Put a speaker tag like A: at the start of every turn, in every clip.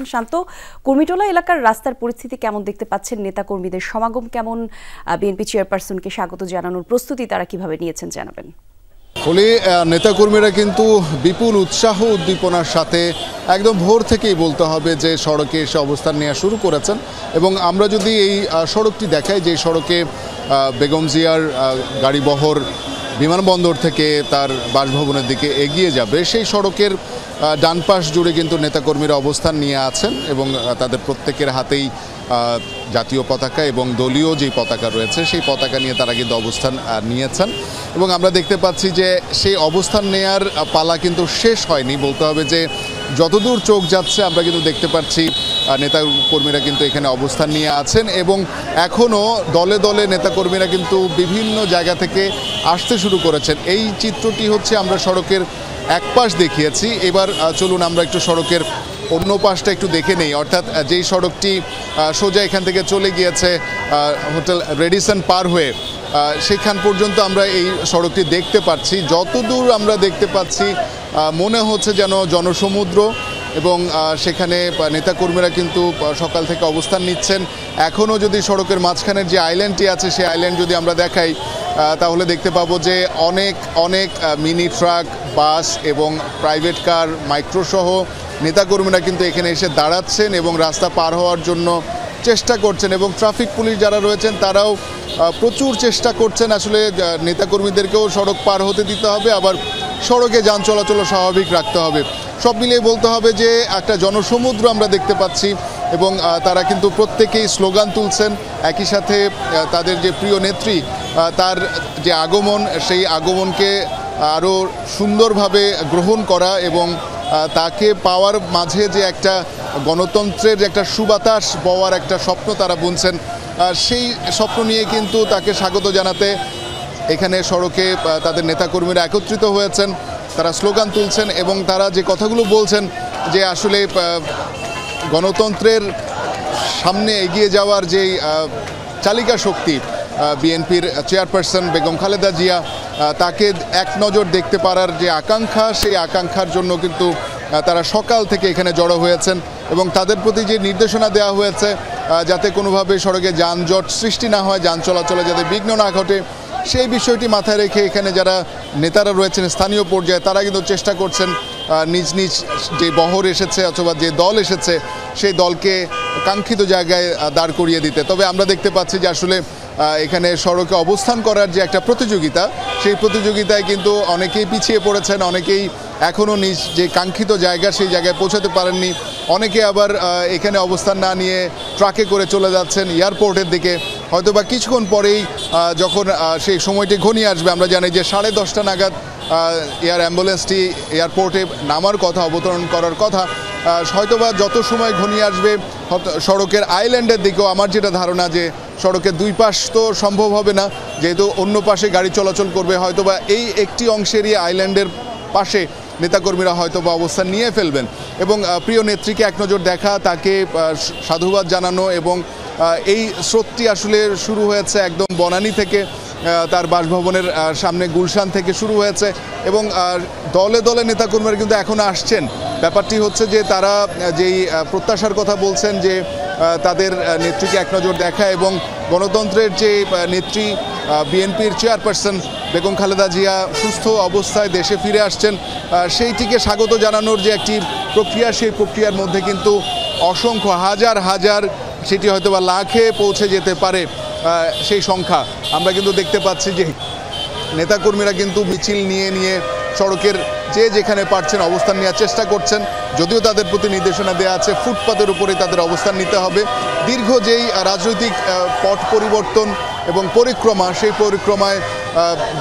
A: আছেন শান্ত। কুর্মিটোলা এলাকার রাস্তার পরিস্থিতি কেমন দেখতে পাচ্ছেন? নেতা কর্মীদের সমাগম কেমন? বিএনপি চেয়ারপারসনকে স্বাগত জানানোর প্রস্তুতি তারা কিভাবে নিয়েছেন জানাবেন।
B: ফলে নেতাকর্মীরা কিন্তু বিপুল উৎসাহ উদ্দীপনার সাথে একদম ভোর থেকেই বলতে হবে যে সড়কে এসে অবস্থান নেওয়া শুরু করেছেন। এবং আমরা যদি এই সড়কটি দেখাই, যে সড়কে বেগম জিয়ার গাড়িবহর বিমানবন্দর থেকে তার বাসভবনের দিকে এগিয়ে যাবে, সেই সড়কের ডান পাশ জুড়ে কিন্তু নেতাকর্মীরা অবস্থান নিয়ে আছেন এবং তাদের প্রত্যেকের হাতেই জাতীয় পতাকা এবং দলীয় যে পতাকা রয়েছে সেই পতাকা নিয়ে তারা কিন্তু অবস্থান নিয়েছেন। এবং আমরা দেখতে পাচ্ছি যে সেই অবস্থান নেয়ার পালা কিন্তু শেষ হয়নি। বলতে হবে যে যতদূর চোখ যাচ্ছে আমরা কিন্তু দেখতে পাচ্ছি নেতাকর্মীরা কিন্তু এখানে অবস্থান নিয়ে আছেন এবং এখনও দলে দলে নেতাকর্মীরা কিন্তু বিভিন্ন জায়গা থেকে আসতে শুরু করেছেন। এই চিত্রটি হচ্ছে আমরা সড়কের এক পাশ দেখিয়েছি। এবার চলুন আমরা একটু সড়কের অন্য পাশটা একটু দেখে নেই। অর্থাৎ যেই সড়কটি সোজা এখান থেকে চলে গিয়েছে হোটেল রেডিসন পার হয়ে, সেখান পর্যন্ত আমরা এই সড়কটি দেখতে পাচ্ছি। যতদূর আমরা দেখতে পাচ্ছি মনে হচ্ছে যেন জনসমুদ্র এবং সেখানে নেতাকর্মীরা কিন্তু সকাল থেকে অবস্থান নিচ্ছেন। এখনও যদি সড়কের মাঝখানের যে আইল্যান্ডটি আছে সেই আইল্যান্ড যদি আমরা দেখাই তাহলে দেখতে পাবো যে অনেক মিনি ট্রাক, বাস এবং প্রাইভেট কার, মাইক্রোসহ নেতাকর্মীরা কিন্তু এখানে এসে দাঁড়াচ্ছেন এবং রাস্তা পার হওয়ার জন্য চেষ্টা করছেন। এবং ট্রাফিক পুলিশ যারা রয়েছেন তারাও প্রচুর চেষ্টা করছেন। আসলে নেতাকর্মীদেরকেও সড়ক পার হতে দিতে হবে, আবার সড়কে যান চলাচল স্বাভাবিক রাখতে হবে। সব মিলিয়ে বলতে হবে যে একটা জনসমুদ্র আমরা দেখতে পাচ্ছি এবং তারা কিন্তু প্রত্যেকেই স্লোগান তুলছেন। একই সাথে তাদের যে প্রিয় নেত্রী তার যে আগমন, সেই আগমনকে আরও সুন্দরভাবে গ্রহণ করা এবং তাকে পাওয়ার মাঝে যে একটা গণতন্ত্রের যে একটা সুবাতাস বওয়ার একটা স্বপ্ন তারা বুনছেন, সেই স্বপ্ন নিয়ে কিন্তু তাকে স্বাগত জানাতে এখানে সড়কে তাদের নেতাকর্মীরা একত্রিত হয়েছেন। তারা স্লোগান তুলছেন এবং তারা যে কথাগুলো বলছেন যে আসলে গণতন্ত্রের সামনে এগিয়ে যাওয়ার যেই চালিকা শক্তি বিএনপির চেয়ারপারসন বেগম খালেদা জিয়া, তাকে এক নজর দেখতে পারার যে আকাঙ্ক্ষা, সেই আকাঙ্ক্ষার জন্য কিন্তু তারা সকাল থেকে এখানে জড়ো হয়েছেন এবং তাদের প্রতি যে নির্দেশনা দেওয়া হয়েছে যাতে কোনোভাবে সড়কে যানজট সৃষ্টি না হয়, যান চলাচলে যাতে বিঘ্ন না ঘটে, সেই বিষয়টি মাথায় রেখে এখানে যারা নেতারা রয়েছেন স্থানীয় পর্যায়ে তারা কিন্তু চেষ্টা করছেন নিজ নিজ যে বহর এসেছে অথবা যে দল এসেছে সেই দলকে কাঙ্ক্ষিত জায়গায় দাঁড় করিয়ে দিতে। তবে আমরা দেখতে পাচ্ছি যে আসলে এখানে সড়কে অবস্থান করার যে একটা প্রতিযোগিতা, সেই প্রতিযোগিতায় কিন্তু অনেকেই পিছিয়ে পড়েছেন, অনেকেই এখনও নিজ যে কাঙ্ক্ষিত জায়গা সেই জায়গায় পৌঁছাতে পারেননি। অনেকে আবার এখানে অবস্থান না নিয়ে ট্রাকে করে চলে যাচ্ছেন এয়ারপোর্টের দিকে। হয়তোবা কিছুক্ষণ পরেই যখন সেই সময়টি ঘনিয়ে আসবে, আমরা জানি যে 10:30 নাগাদ এয়ার অ্যাম্বুলেন্সটি এয়ারপোর্টে নামার কথা, অবতরণ করার কথা। হয়তোবা যত সময় ঘনিয়ে আসবে সড়কের আইল্যান্ডের দিকেও আমার যেটা ধারণা যে সড়কের দুই পাশ তো সম্ভব হবে না, যেহেতু অন্য পাশে গাড়ি চলাচল করবে, হয়তোবা এই একটি অংশেরই আইল্যান্ডের পাশে নেতাকর্মীরা হয়তোবা অবস্থান নিয়ে ফেলবেন এবং প্রিয় নেত্রীকে এক নজর দেখা, তাকে সাধুবাদ জানানো এবং এই স্রোতটি আসলে শুরু হয়েছে একদম বনানী থেকে, তার বাসভবনের সামনে গুলশান থেকে শুরু হয়েছে এবং দলে দলে নেতাকর্মীরা কিন্তু এখনও আসছেন। ব্যাপারটি হচ্ছে যে তারা যেই প্রত্যাশার কথা বলছেন যে তাদের নেত্রীকে এক নজর দেখা এবং গণতন্ত্রের যে নেত্রী বিএনপির চেয়ারপারসন বেগম খালেদা জিয়া সুস্থ অবস্থায় দেশে ফিরে আসছেন, সেইটিকে স্বাগত জানানোর যে একটি প্রক্রিয়া, সেই প্রক্রিয়ার মধ্যে কিন্তু অসংখ্য হাজার সেটি হয়তো বা লাখে পৌঁছে যেতে পারে সেই সংখ্যা আমরা কিন্তু দেখতে পাচ্ছি যে নেতাকর্মীরা কিন্তু মিছিল নিয়ে সড়কের যে যেখানে পারছেন অবস্থান নেওয়ার চেষ্টা করছেন। যদিও তাদের প্রতি নির্দেশনা দেওয়া আছে ফুটপাতের উপরে তাদের অবস্থান নিতে হবে। দীর্ঘ যেই রাজনৈতিক পট পরিবর্তন এবং পরিক্রমা, সেই পরিক্রমায়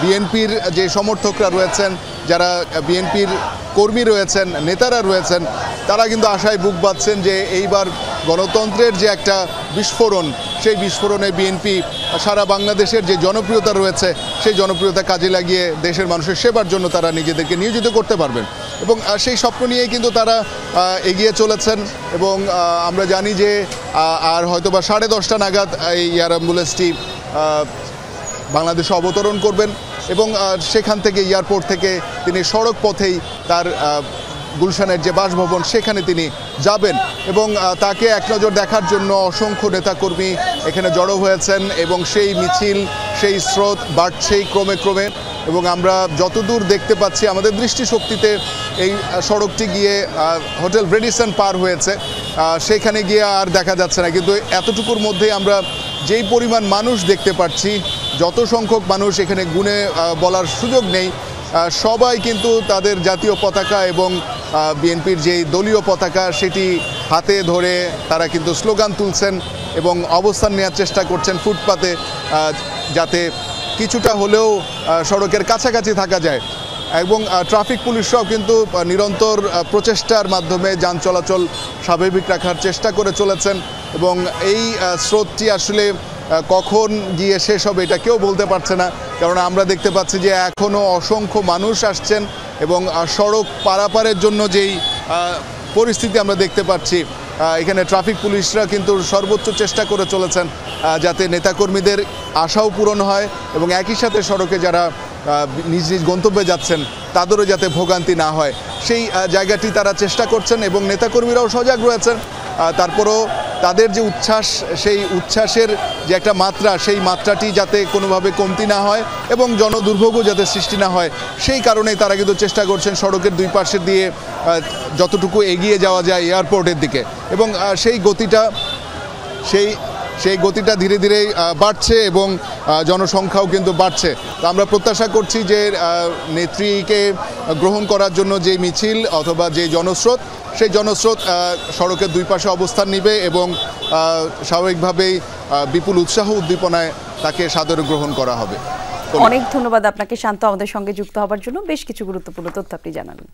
B: বিএনপির যে সমর্থকরা রয়েছেন, যারা বিএনপির কর্মী রয়েছেন, নেতারা রয়েছেন, তারা কিন্তু আশায় বুক বাঁধছেন যে এইবার গণতন্ত্রের যে একটা বিস্ফোরণ, সেই বিস্ফোরণে বিএনপি সারা বাংলাদেশের যে জনপ্রিয়তা রয়েছে সেই জনপ্রিয়তা কাজে লাগিয়ে দেশের মানুষের সেবার জন্য তারা নিজেদেরকে নিয়োজিত করতে পারবেন এবং সেই স্বপ্ন নিয়েই কিন্তু তারা এগিয়ে চলেছেন। এবং আমরা জানি যে আর হয়তোবা 10:30 নাগাদ এই এয়ার অ্যাম্বুলেন্সটি বাংলাদেশে অবতরণ করবেন এবং সেখান থেকে এয়ারপোর্ট থেকে তিনি সড়ক পথেই তার গুলশানের যে বাসভবন সেখানে তিনি যাবেন এবং তাকে এক নজর দেখার জন্য অসংখ্য নেতাকর্মী এখানে জড়ো হয়েছেন এবং সেই মিছিল সেই স্রোত বাড়ছেই ক্রমে ক্রমে এবং আমরা যতদূর দেখতে পাচ্ছি আমাদের দৃষ্টিশক্তিতে এই সড়কটি গিয়ে হোটেল রেডিসন পার হয়েছে, সেখানে গিয়ে আর দেখা যাচ্ছে না, কিন্তু এতটুকুর মধ্যেই আমরা যেই পরিমাণ মানুষ দেখতে পাচ্ছি, যত সংখ্যক মানুষ এখানে গুণে বলার সুযোগ নেই, সবাই কিন্তু তাদের জাতীয় পতাকা এবং বিএনপির যেই দলীয় পতাকা সেটি হাতে ধরে তারা কিন্তু স্লোগান তুলছেন এবং অবস্থান নেওয়ার চেষ্টা করছেন ফুটপাতে, যাতে কিছুটা হলেও সড়কের কাছাকাছি থাকা যায়। এবং ট্রাফিক পুলিশরাও কিন্তু নিরন্তর প্রচেষ্টার মাধ্যমে যান চলাচল স্বাভাবিক রাখার চেষ্টা করে চলেছেন এবং এই স্রোতটি আসলে কখন গিয়ে শেষ হবে এটা কেউ বলতে পারছে না, কারণ আমরা দেখতে পাচ্ছি যে এখনও অসংখ্য মানুষ আসছেন এবং সড়ক পারাপারের জন্য যেই পরিস্থিতি আমরা দেখতে পাচ্ছি, এখানে ট্রাফিক পুলিশরা কিন্তু সর্বোচ্চ চেষ্টা করে চলেছেন যাতে নেতাকর্মীদের আশাও পূরণ হয় এবং একই সাথে সড়কে যারা নিজ নিজ গন্তব্যে যাচ্ছেন তাদেরও যাতে ভোগান্তি না হয় সেই জায়গাটি তারা চেষ্টা করছেন এবং নেতাকর্মীরাও সজাগ রয়েছেন। তারপরও তাদের যে উচ্ছ্বাস, সেই উচ্ছ্বাসের যে একটা মাত্রা, সেই মাত্রাটি যাতে কোনোভাবে কমতি না হয় এবং জনদুর্ভোগও যাতে সৃষ্টি না হয় সেই কারণেই তারা কিন্তু চেষ্টা করছেন সড়কের দুই পাশে দিয়ে যতটুকু এগিয়ে যাওয়া যায় এয়ারপোর্টের দিকে এবং সেই গতিটা ধীরে ধীরে বাড়ছে এবং জনসংখ্যাও কিন্তু বাড়ছে। তো আমরা প্রত্যাশা করছি যে নেত্রীকে গ্রহণ করার জন্য যে মিছিল অথবা যে জনস্রোত, সেই জনস্রোত সড়কের দুই পাশে অবস্থান নেবে এবং স্বাভাবিকভাবেই বিপুল উৎসাহ উদ্দীপনায় তাকে সাদরে গ্রহণ করা হবে।
A: অনেক ধন্যবাদ আপনাকে শান্ত, আমাদের সঙ্গে যুক্ত হবার জন্য। বেশ কিছু গুরুত্বপূর্ণ তথ্য আপনি জানালেন।